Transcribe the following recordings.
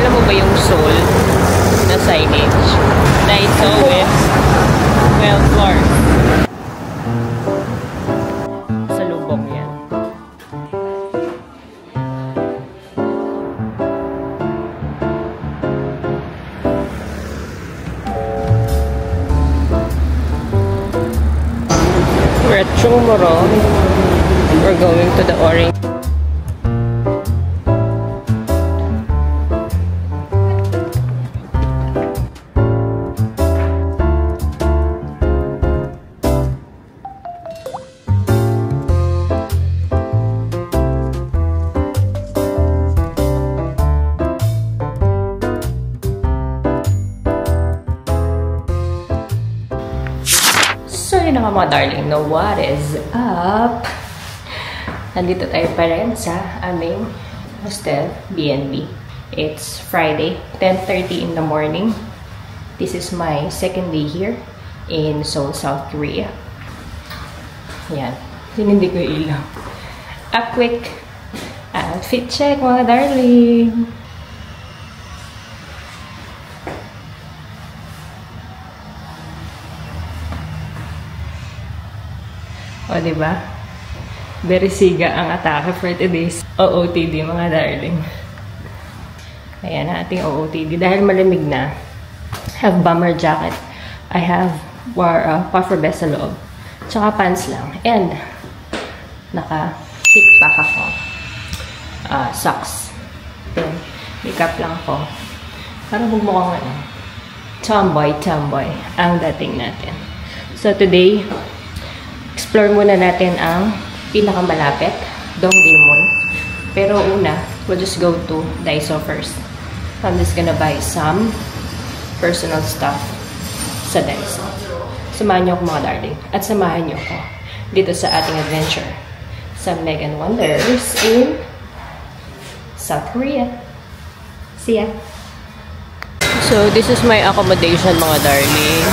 Alam mo ba yung Seoul na signage? Daiso with 12 floors. Sa lubong yan. We're at Chungmoro. We're going to the Orange. So yun na nga mga darling, no, what is up? Nandito tayo pa rin sa aming hostel, BNB. It's Friday, 10:30 in the morning. This is my second day here in Seoul, South Korea. Yan, hindi ko ilaw. A quick outfit check mga darling. O, diba? Very siga ang atake for today's OOTD, mga darling. Ayan ang ating OOTD. Dahil malamig na, I have bomber jacket. I have puffer vest sa loob. Tsaka pants lang. And, naka-hip pack ako. Socks. Then, makeup lang ako. Parang bumukhang tomboy ang dating natin. So, today, explore muna natin ang pinakamalapit, Dongdaemun. Pero una, we'll just go to Daiso first. I'm just gonna buy some personal stuff sa Daiso. Samahan niyo ako mga darling. At samahan niyo ako dito sa ating adventure sa Meghan Wonders in South Korea. See ya! So, this is my accommodation mga darling.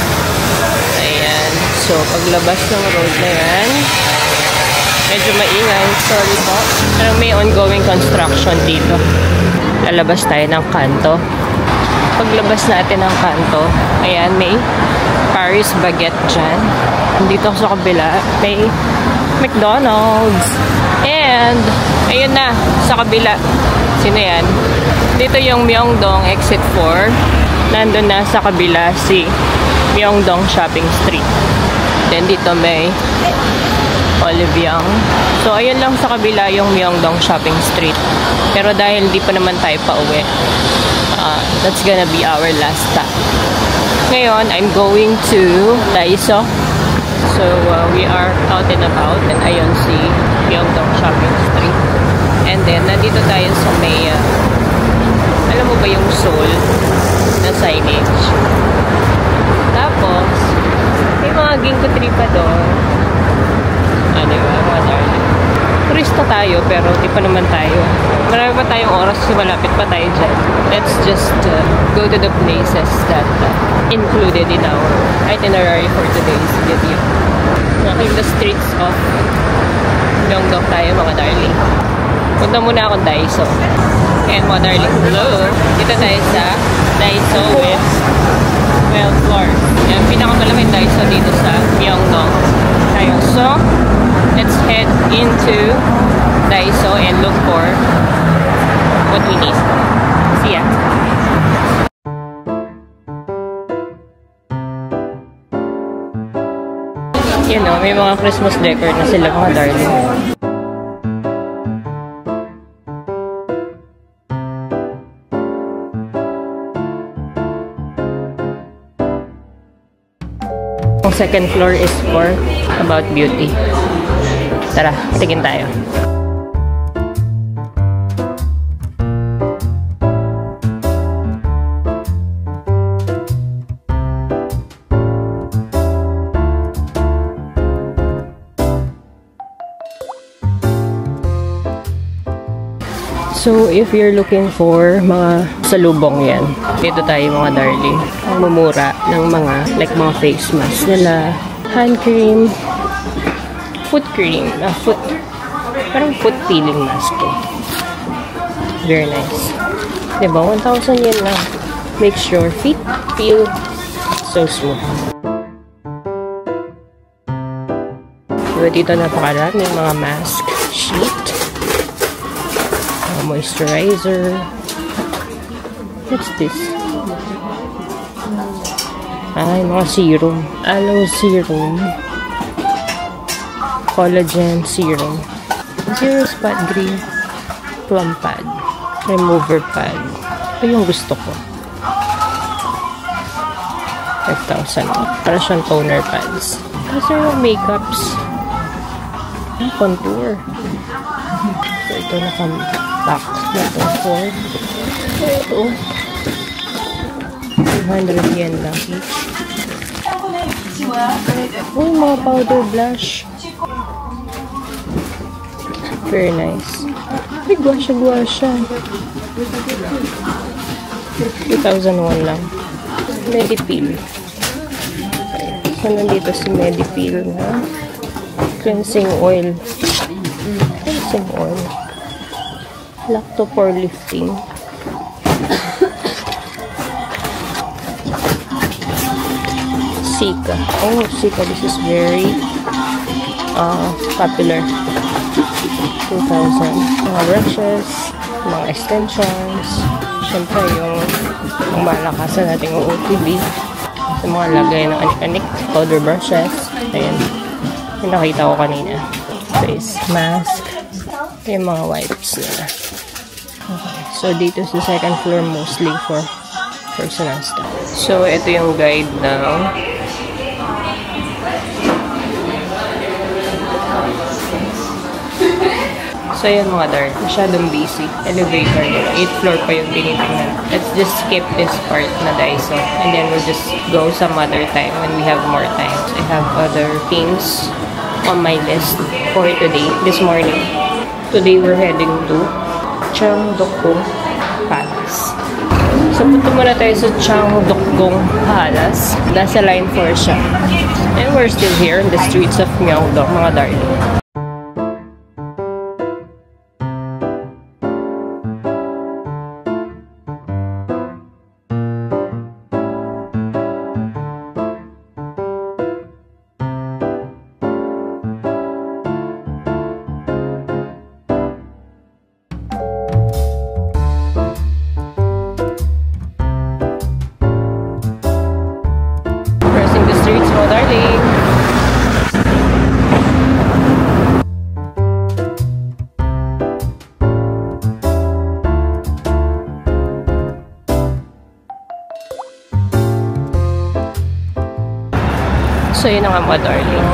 Ayan. So, paglabas ng road na yan, medyo maingay. Sorry po. Pero may ongoing construction dito. Lalabas tayo ng kanto. Paglabas natin ng kanto, ayan, may Paris Baguette dyan. Dito sa kabila, may McDonald's. And, ayun na, sa kabila. Sino yan? Dito yung Myeongdong Exit 4. Nandun na sa kabila si Myeongdong Shopping Street. Then dito may Olivyang. So ayun lang sa kabila yung Myeongdong Shopping Street. Pero dahil hindi pa naman tayo pauwi, that's gonna be our last stop. Ngayon, I'm going to Daiso. So we are out and about. And ayun si Myeongdong Shopping Street. And then nandito tayo sa may alam mo ba yung Seoul na signage? Tapos may mga ginko tripa doon. Ano ba, mga darling? Turista tayo, pero di pa naman tayo. Marami pa tayong oras kasi malapit pa tayo dyan. Let's just go to the places that included in our itinerary for today's video. Walking the streets of Myeongdong tayo, mga darling. Punta muna akong Daiso. And mga darling, hello! Dito tayo sa Daiso with 12 floors. Yan, pinakamalaking Daiso dito sa Myeongdong. So, let's head into Daiso and look for what we need. See ya! You know, may mga Christmas decor na sila mga darling. Ang second floor is for about beauty. Tara, tingin tayo. So, if you're looking for mga salubong yan, dito tayo mga darling. Ang mumura ng mga, like mga face mask nila, hand cream, foot cream, parang foot peeling mask to. Very nice. Diba? 1,000 yen lang. Makes your feet feel so smooth. Diba dito napakaraming mga mask sheet. Moisturizer. What's this? Ay, mga serum. Aloe serum. Collagen serum. Zero spot green. Plum pad. Remover pad. Ito yung gusto ko. 5,000. Para siyang toner pads. Kasi yung makeups. Contour. So, ito naka-pack na ito for ito. 200 yen lang each. Oh, mga powder blush. Very nice. Ay, guasha. 2,001 lang. Medipil. Okay. So, nandito si Medipil na cleansing oil. Cleansing oil. Lacto for lifting. Sika. Oh, Sika. This is very popular. 2,000. Mga brushes, mga extensions. Siyempre, yung malakasan nating OOTD. Yung mga lagay ng anik-anik. Powder brushes. Ayan. Yung nakita ko kanina. Face mask. Yung mga wipes na. Okay. So, dito sa second floor mostly for personal stuff. So, ito yung guide ng so, yan mga dark. Masyadong busy. Elevator nila. 8th floor pa yung tinitingnan. Let's just skip this part na Daiso. And then we'll just go some other time when we have more time. So, I have other things on my list for today, this morning. Today, we're heading to Cheongdokgung Palace. So, punta muna tayo sa Cheongdokgung Palace. Nasa line 4 siya. And we're still here in the streets of Myeongdong, mga darling. So, yun nga mga darling.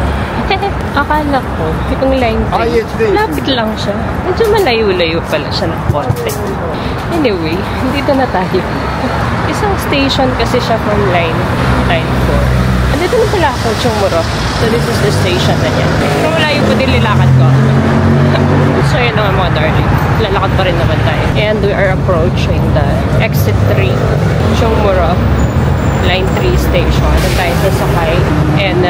Akala ko, itong line 3, lapit lang siya. Medyo malayo-layo pala siya ng konti. Anyway, dito na tayo. Isang station kasi siya from line 4. Andito na pala ako, Chungmuro. So, this is the station na yan. Pero malayo pa din nilakad ko. So, yun nga mga darling. Lalakad pa rin naman tayo. And we are approaching the exit 3, Chungmuro. Line 3 station. Doon tayo sasakay. And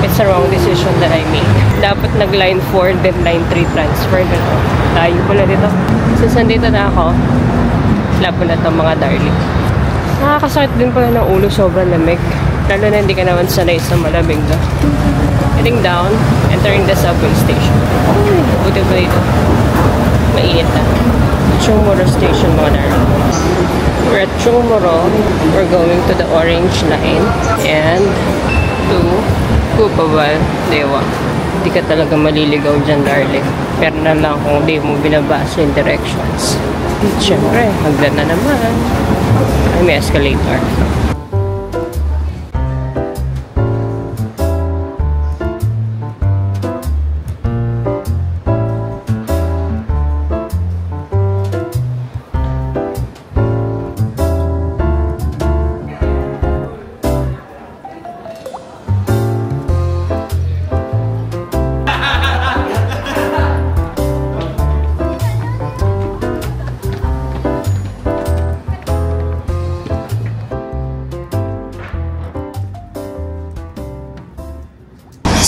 it's a wrong decision that I made. Dapat nag-line 4, then line 3 transfer. Gano'n. Tayo pala dito. So, sandito na ako. Labo na itong mga darling. Nakakasakit din pala ng ulo. Sobrang lamig. Lalo na hindi ka naman sanay sa malamig na. Heading down. Entering the subway station. Buti ba dito? Mainit na. Chungmuro Station, mga darling. We're at Chungmuro. We're going to the orange line and to Kupawal, Dewa. Hindi ka talaga maliligaw dyan, darling. Pero na lang kung di mo binabasa yung directions. Siyempre, hagdan na naman. Ay, may escalator.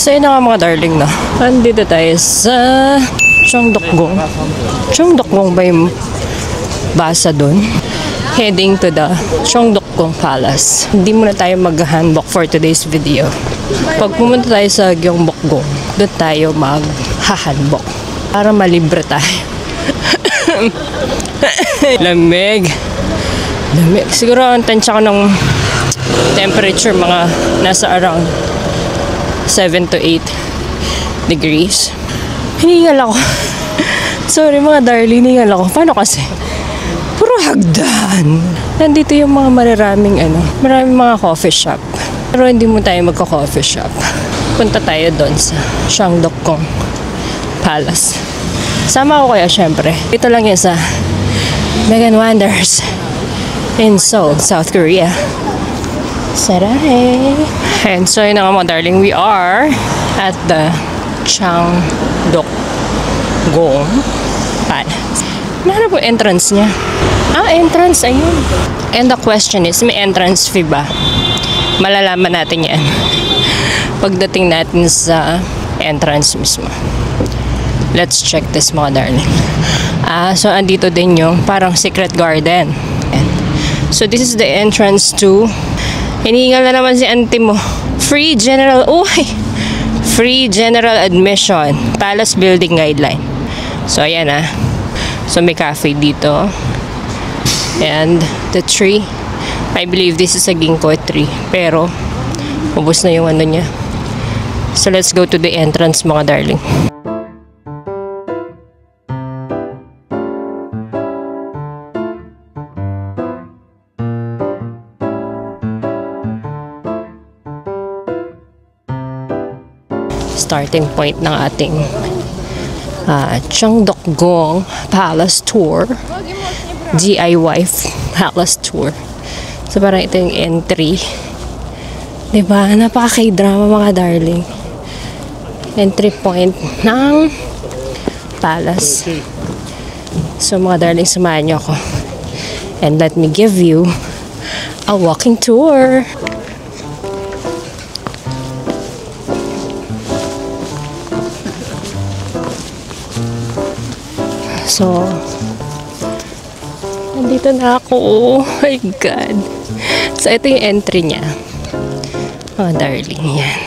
So, yun na nga mga darling na. Nandito tayo sa Cheongdokgung. Cheongdokgung ba yung basa dun? heading to the Cheongdokgung Palace. Hindi muna tayo mag-handbook for today's video. Pag pumunta tayo sa Gyeongbokgung, doon tayo mag-handbook para malibre tayo. Lamig. Lamig. Siguro ang tansya ko ng temperature mga nasa around 7 to 8 degrees. Hiningal ako. Sorry mga darling, hiningal ako. Paano kasi? Puro hagdan. Nandito yung mga maraming mga coffee shop. Pero hindi mo tayo magka-coffee shop. Punta tayo doon sa Cheongdokgung Palace. Sama ko kaya syempre. Ito lang yan sa Meghan Wonders in Seoul, South Korea. Saray! And so yun nga mga darling, we are at the Cheongdokgung Palace. Ano po entrance niya? Entrance, ayun. And the question is, may entrance fee ba? Malalaman natin yan pagdating natin sa entrance mismo. Let's check this mga darling. So andito din yung parang secret garden. So this is the entrance to, hinihingal na naman si auntie mo, free general admission, Palace Building Guideline. So ayan so may cafe dito. And the tree, I believe this is a ginkgo tree, pero ubos na yung niya. So let's go to the entrance mga darling. Starting point ng ating Cheongdokgung Palace Tour, DIY Palace Tour. So parang ito yung entry, diba? Napaka-K-drama mga darling. Entry point ng Palace. So mga darling, samahan niyo ako and let me give you a walking tour. So, nandito na ako. Oh my God. So, ito yung entry niya. Oh, darling. Yan.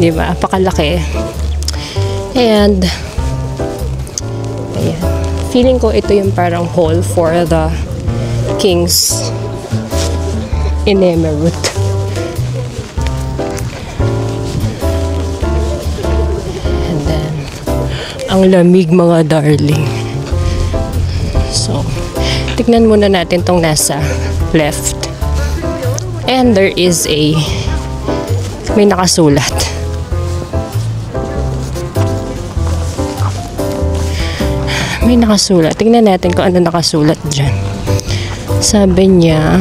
Diba? Apakalaki. And, ayan. Feeling ko ito yung parang hall for the kings in Emerald. And then, ang lamig mga darling. So, tignan muna natin tong nasa left. And there is may nakasulat. May nakasulat. Tignan natin kung ano nakasulat dyan. Sabi niya,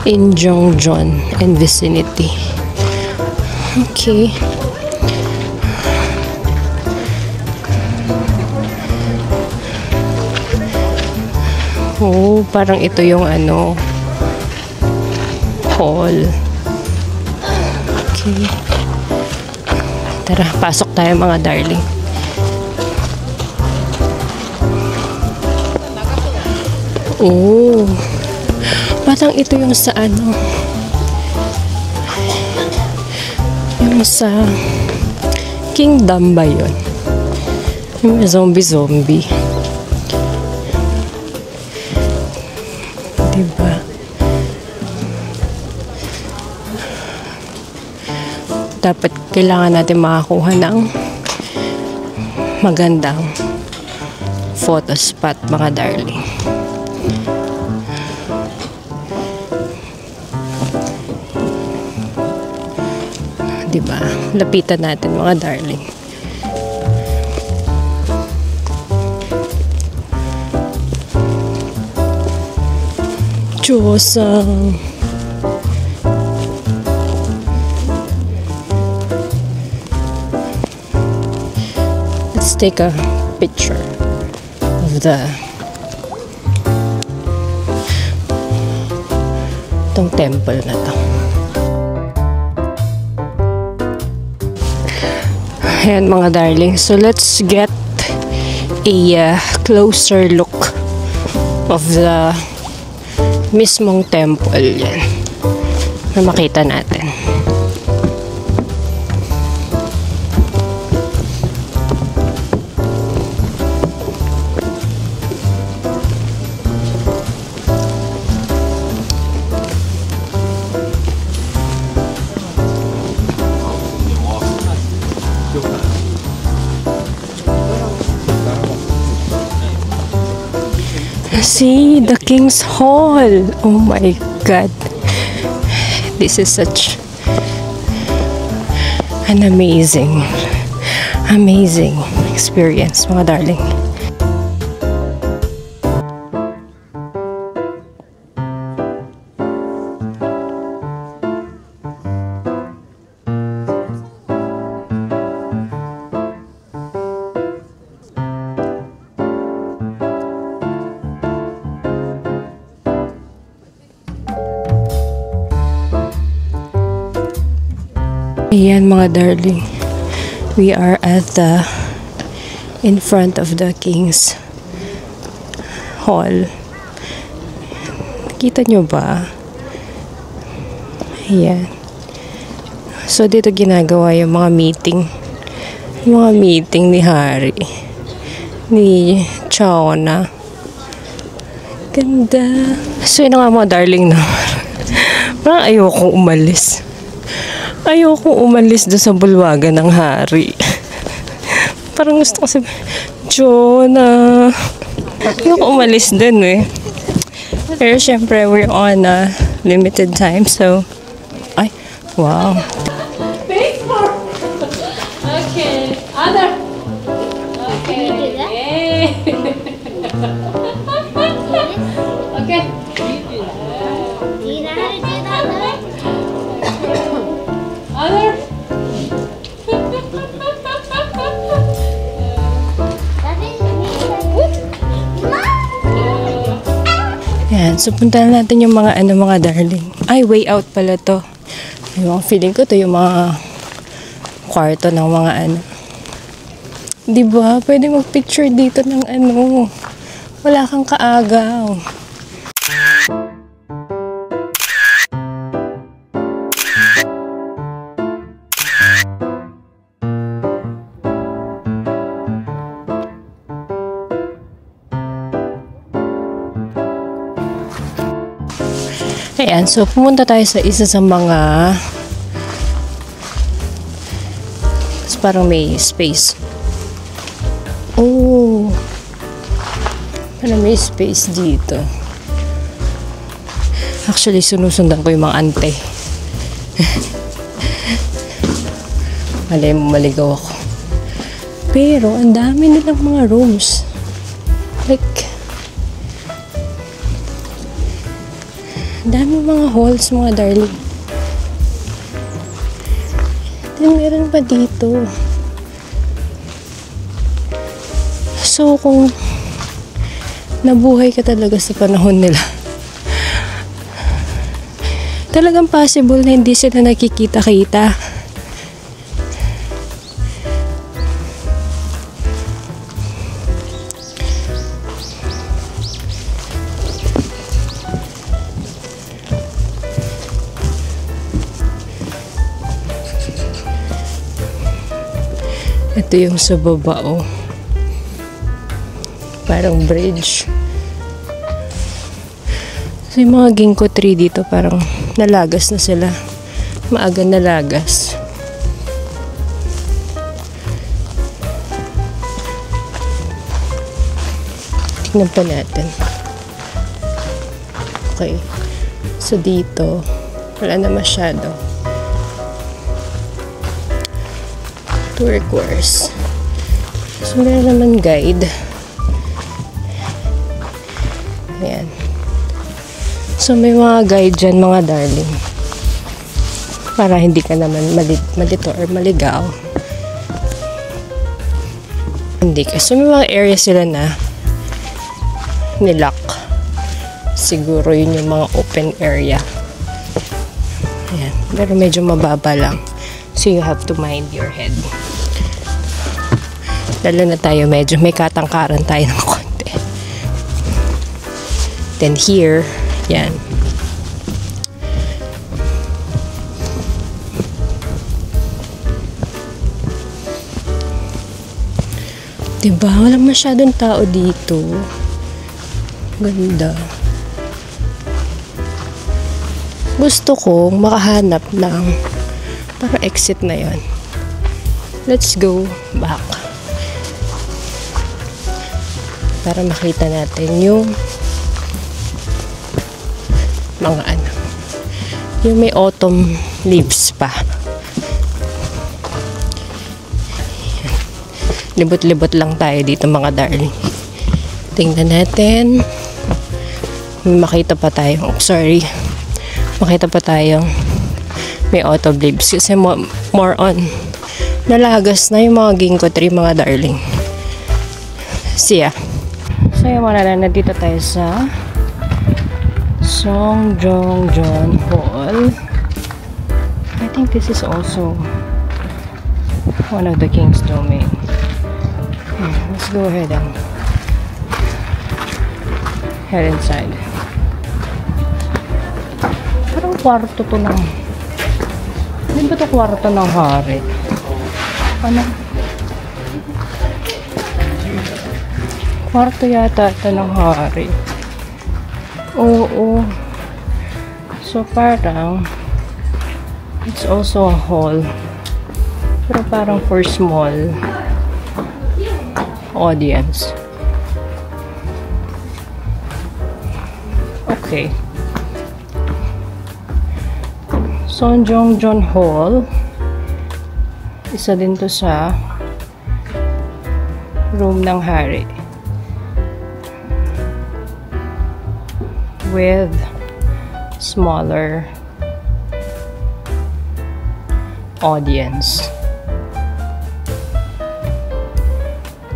in Jongjeon and vicinity. Okay. Oh, parang ito yung hall. Okay. Tara, pasok tayo mga darling. Oh, parang ito yung sa yung sa Kingdom ba yun? Yung zombie. Diba? Dapat kailangan natin makakuha ng magandang photo spot mga darling. Diba? Lapitan natin mga darling. Diyosang. Let's take a picture of itong temple na to. Ayan mga darling. So let's get a closer look of the mismong temple yan na makita natin. See the King's Hall. Oh my God. This is such an amazing experience, mga darling. Ayan mga darling, we are at in front of the King's Hall. Kita nyo ba? Ayan. So dito ginagawa yung mga meeting ni Harry, ni Chona. Ganda. So yun nga mga darling, no? Parang ayokong umalis. Ayoko umalis doon sa bulwagan ng Hari. Parang gusto ko sabihin, Jonah. Ayoko umalis doon eh. Pero syempre, we're on a limited time. So, ay, wow. Okay, other. Okay. Yay. Okay. Other. Yan, so puntahan natin yung mga darling. Ay, way out pala to. Yung feeling ko to yung mga kwarto ng mga Diba? Pwede mag-picture dito ng wala kang kaagaw. Ayan, so pumunta tayo sa isa sa mga parang may space. Oh, parang may space dito. Actually, sinusundan ko yung mga ante. Malay mo, maligaw ako. Pero, ang dami nilang mga rooms. Like, dami mga halls, mga darling. Then, meron pa dito. So, kung nabuhay ka talaga sa panahon nila, talagang possible na hindi sila nakikita-kita. Ito yung sa baba, oh. Parang bridge. So, yung mga ginkgo tree dito, parang nalagas na sila. Maaga nalagas. Tignan pa natin. Okay. So, dito, wala na masyado. Tour course. So, meron naman guide. Ayan. So, may mga guide dyan, mga darling. Para hindi ka naman malito or maligaw. Hindi ka. So, may mga area sila na nilock. Siguro yun yung mga open area. Ayan. Pero medyo mababa lang. So, you have to mind your head. Lalo na tayo, medyo may katangkaran tayo ng konti. Then here, Yan. Diba? Walang masyadong tao dito. Ganda. Gusto kong makahanap ng para exit na yon. Let's go back. Para makita natin yung mga ano. Yung may autumn leaves pa. Libot-libot lang tayo dito mga darling. Tingnan natin. Makita pa tayo. Oh, sorry. Makita pa tayong may autumn leaves. Kasi more on nalagas na yung mga ginkgo tree mga darling. Siya. So yung mga nandito tayo sa Songjongjeon Hall. I think this is also one of the king's domain. Let's go ahead and head inside. Parang kwarto to ng... Hindi ba ito kwarto ng hari? Ano? Kwarto yata ito ng hari. Oo. So parang it's also a hall. Pero parang for small audience. Okay. Songjongjeon Hall. Isa din to sa room ng hari. With smaller audience.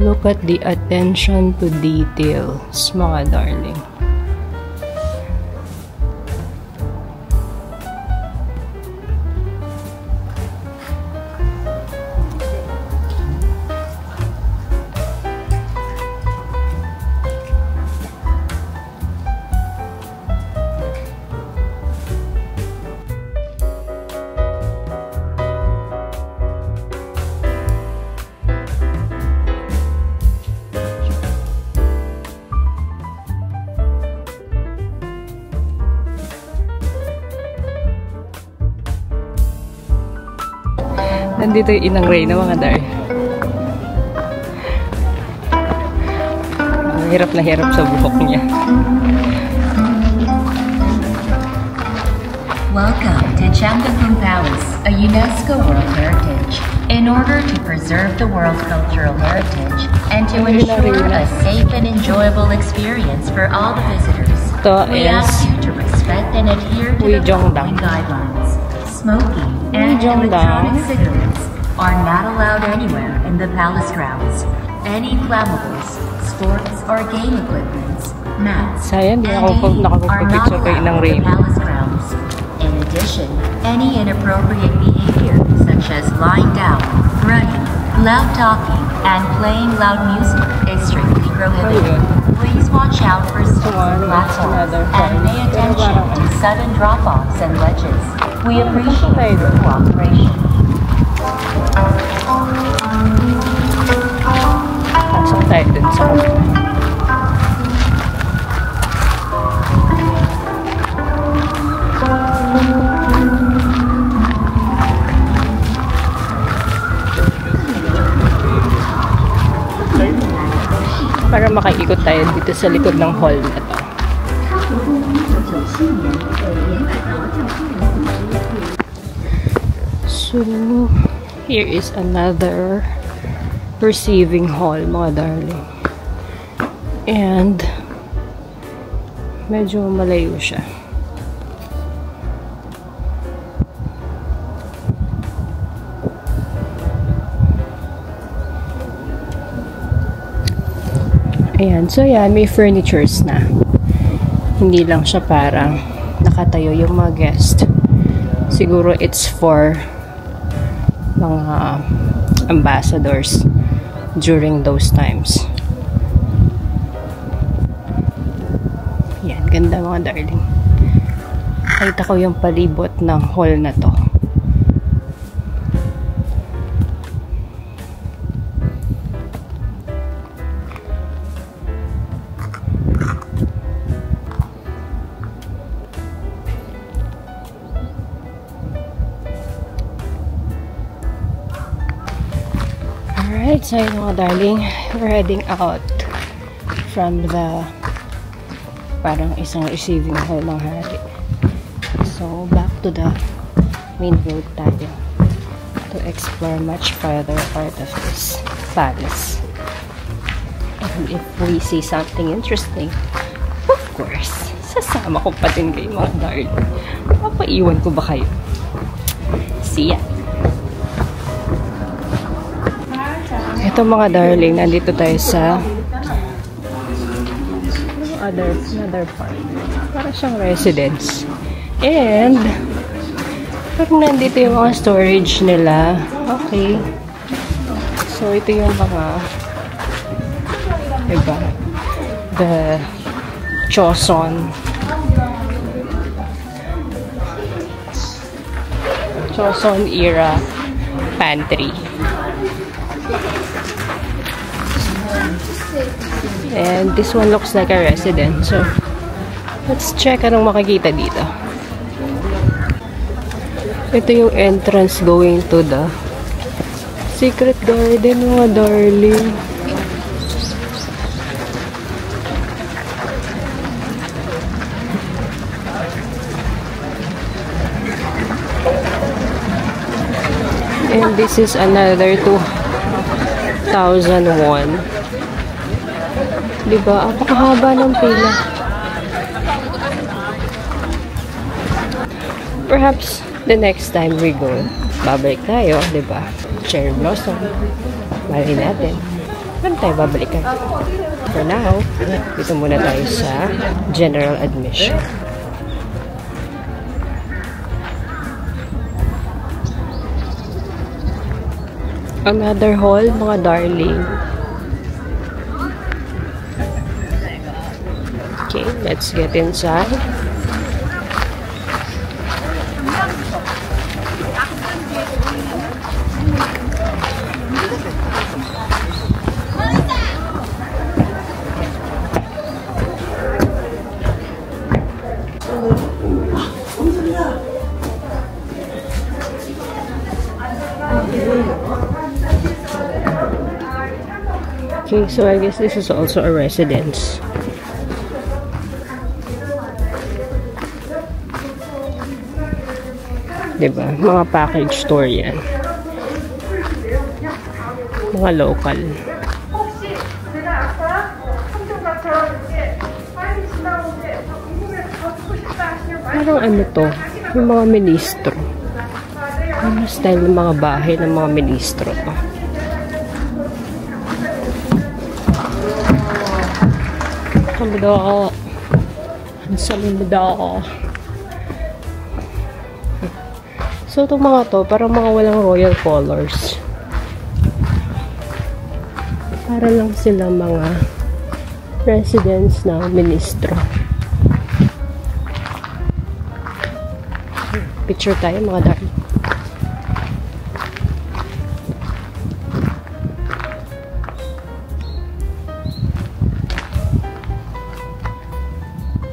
Look at the attention to details, mga darling. Nandito yung inang Reyna mga dar. Hirap na hirap sa buhok niya. Welcome to Changgakung Palace, a UNESCO World Heritage. In order to preserve the world's cultural heritage and to ensure a safe and enjoyable experience for all the visitors, we ask you to respect and adhere to the following guidelines. Smoking and electronic cigarettes are not allowed anywhere in the palace grounds. Any flammables, sports or game equipments, mats, and games are not allowed in the palace grounds. In addition, any inappropriate behavior such as lying down, running, loud talking, and playing loud music is strictly prohibited. Please watch out for slippery platforms and pay attention to sudden drop-offs and ledges. We appreciate your cooperation. Pasok tayo dun sa kabila. Para makaikot tayo dito sa likod ng hall na to. So, here is another receiving hall, mga darling. And, medyo malayo siya. Ayan. So, yan. May furnitures na. Hindi lang siya parang nakatayo yung mga guest. Siguro it's for mga ambassadors during those times. Yan. Ganda mga darling. Ipapakita ko yung palibot ng hall na to. Alright, so yun mga darling, we're heading out from the parang isang receiving hall ng hari. So, back to the main road tayo to explore much further part of this palace. And if we see something interesting, of course, sasama ko pa din kayo mga darling. Papaiwan ko ba kayo? See ya! Ito mga darling, nandito tayo sa another part. Para siyang residence. And parang nandito yung mga storage nila. Okay. So ito yung mga diba? The Joseon era pantry. And this one looks like a residence. So, let's check anong makikita dito. Ito yung entrance going to the secret garden, mga darling. And this is another 2,001. Diba? Apakahaba ng pila. Perhaps the next time we go, babalik tayo, diba? Cherry blossom. Mali natin. Saan tayo babalikan? For now, dito muna tayo sa general admission. Another hall, mga darling. Okay, let's get inside. Okay, so I guess this is also a residence. Diba? Mga package store yan. Mga local. Parang ano to? Yung mga ministro. Ano style ng mga bahay ng mga ministro to? Saludo ako. Saludo ako. So, itong mga to, parang mga walang royal colors. Para lang sila mga residents ng ministro. Picture tayo, mga darling.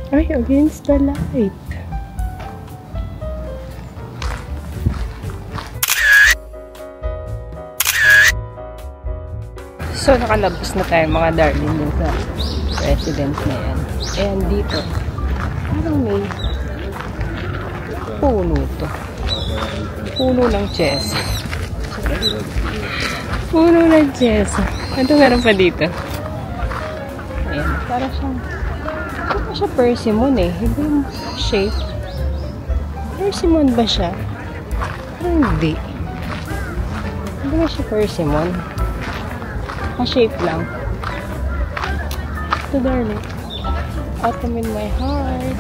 Ay, against the light. So, nakalabas na tayo mga darling dun sa residence na yan. And dito, parang may puno to. Puno ng chesa. Puno ng chesa. Ano meron pa dito? Ayan, parang siyang ano siya persimmon eh. Hindi yung shape. Persimmon ba siya? Hindi. Hindi ba siya persimmon? Shape lang. Ito darling. Autumn in my heart.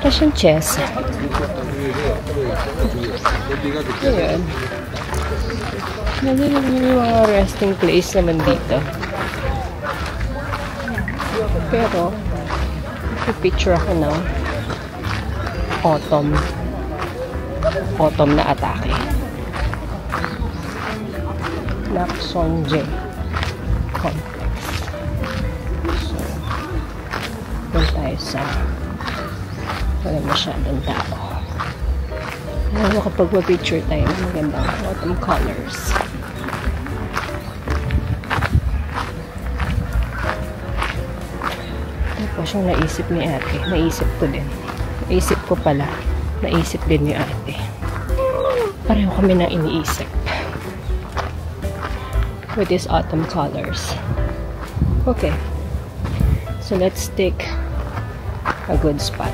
Ito siyang chess. Ayan. Nagiging yung mga resting place naman dito. Pero, picture ako ng autumn na atake. Naksonje Complex. So, doon tayo sa wala masyadong tao. Makapag-picture tayo ng magandang autumn colors. Tapos yung naisip ni ate, naisip ko din. Naisip ko pala, naisip din ni ate. Pareho kami nang iniisip with these autumn colors. Okay, so let's take a good spot.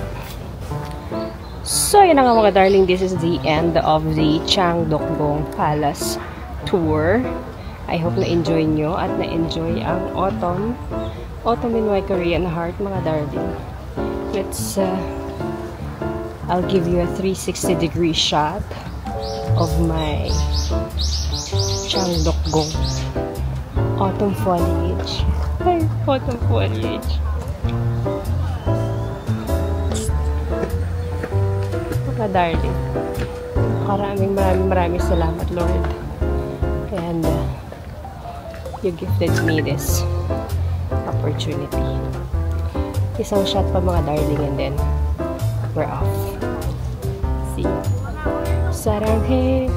So, yun na nga mga darling, this is the end of the Cheongdokgung Palace tour. I hope na-enjoy nyo at na-enjoy ang autumn in my Korean heart, mga darling. Let's, I'll give you a 360-degree shot of my Cheongdokgung autumn foliage. Ay, autumn foliage. Mga darling, maraming salamat, Lord. And you gifted me this opportunity. Isang shot pa mga darling, and then we're off. See you. Saranghe.